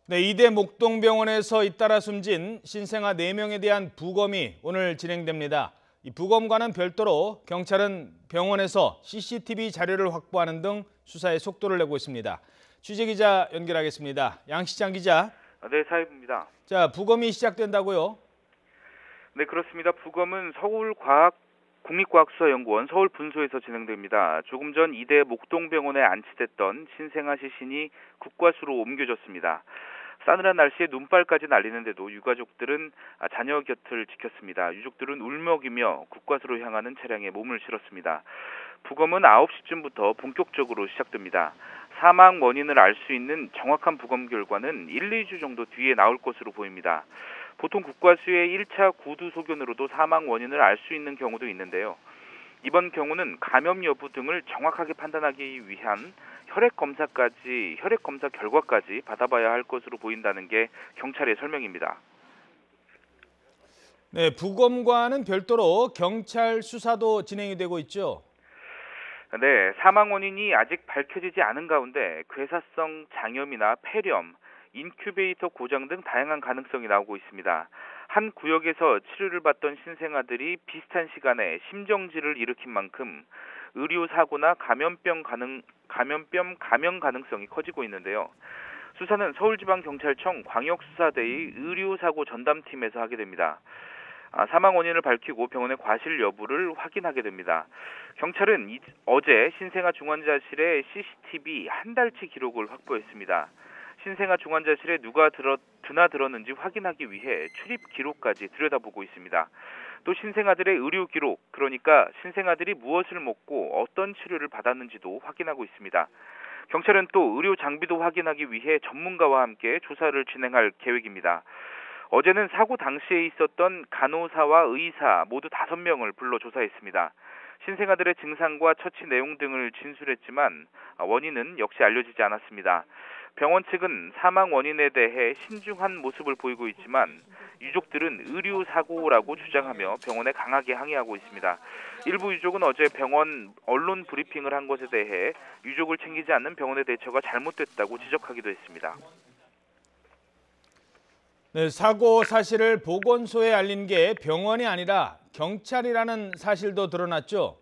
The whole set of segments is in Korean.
네, 이대 목동병원에서 잇따라 숨진 신생아 4명에 대한 부검이 오늘 진행됩니다. 이 부검과는 별도로 경찰은 병원에서 CCTV 자료를 확보하는 등 수사에 속도를 내고 있습니다. 취재기자 연결하겠습니다. 양시장 기자. 네, 사입입니다. 자, 부검이 시작된다고요? 네, 그렇습니다. 부검은 국립과학수사연구원 서울분소에서 진행됩니다. 조금 전 이대 목동병원에 안치됐던 신생아 시신이 국과수로 옮겨졌습니다. 싸늘한 날씨에 눈발까지 날리는데도 유가족들은 자녀 곁을 지켰습니다. 유족들은 울먹이며 국과수로 향하는 차량에 몸을 실었습니다. 부검은 9시쯤부터 본격적으로 시작됩니다. 사망 원인을 알 수 있는 정확한 부검 결과는 1, 2주 정도 뒤에 나올 것으로 보입니다. 보통 국과수의 1차 구두 소견으로도 사망 원인을 알 수 있는 경우도 있는데요. 이번 경우는 감염 여부 등을 정확하게 판단하기 위한 혈액 검사 결과까지 받아봐야 할 것으로 보인다는 게 경찰의 설명입니다. 네, 부검과는 별도로 경찰 수사도 진행이 되고 있죠. 네, 사망 원인이 아직 밝혀지지 않은 가운데 괴사성 장염이나 폐렴, 인큐베이터 고장 등 다양한 가능성이 나오고 있습니다. 한 구역에서 치료를 받던 신생아들이 비슷한 시간에 심정지를 일으킨 만큼 의료 사고나 감염병 가능성이 커지고 있는데요. 수사는 서울지방경찰청 광역수사대의 의료사고 전담팀에서 하게 됩니다. 사망 원인을 밝히고 병원의 과실 여부를 확인하게 됩니다. 경찰은 어제 신생아 중환자실의 CCTV 한 달치 기록을 확보했습니다. 신생아 중환자실에 누가 드나들었는지 확인하기 위해 출입 기록까지 들여다보고 있습니다. 또 신생아들의 의료 기록, 그러니까 신생아들이 무엇을 먹고 어떤 치료를 받았는지도 확인하고 있습니다. 경찰은 또 의료 장비도 확인하기 위해 전문가와 함께 조사를 진행할 계획입니다. 어제는 사고 당시에 있었던 간호사와 의사 모두 5명을 불러 조사했습니다. 신생아들의 증상과 처치 내용 등을 진술했지만 원인은 역시 알려지지 않았습니다. 병원 측은 사망 원인에 대해 신중한 모습을 보이고 있지만 유족들은 의료사고라고 주장하며 병원에 강하게 항의하고 있습니다. 일부 유족은 어제 병원 언론 브리핑을 한 것에 대해 유족을 챙기지 않는 병원의 대처가 잘못됐다고 지적하기도 했습니다. 네, 사고 사실을 보건소에 알린 게 병원이 아니라 경찰이라는 사실도 드러났죠.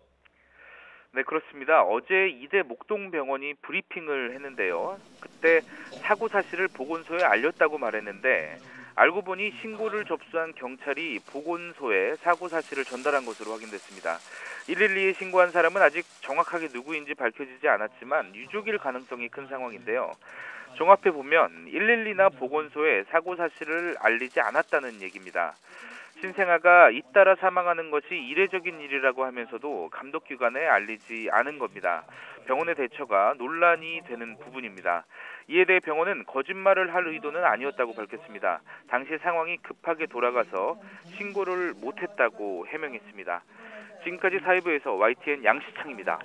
네, 그렇습니다. 어제 이대 목동병원이 브리핑을 했는데요. 그때 사고 사실을 보건소에 알렸다고 말했는데 알고 보니 신고를 접수한 경찰이 보건소에 사고 사실을 전달한 것으로 확인됐습니다. 112에 신고한 사람은 아직 정확하게 누구인지 밝혀지지 않았지만 유족일 가능성이 큰 상황인데요. 종합해 보면 112나 보건소에 사고 사실을 알리지 않았다는 얘기입니다. 신생아가 잇따라 사망하는 것이 이례적인 일이라고 하면서도 감독기관에 알리지 않은 겁니다. 병원의 대처가 논란이 되는 부분입니다. 이에 대해 병원은 거짓말을 할 의도는 아니었다고 밝혔습니다. 당시 상황이 급하게 돌아가서 신고를 못했다고 해명했습니다. 지금까지 사회부에서 YTN 양시창입니다.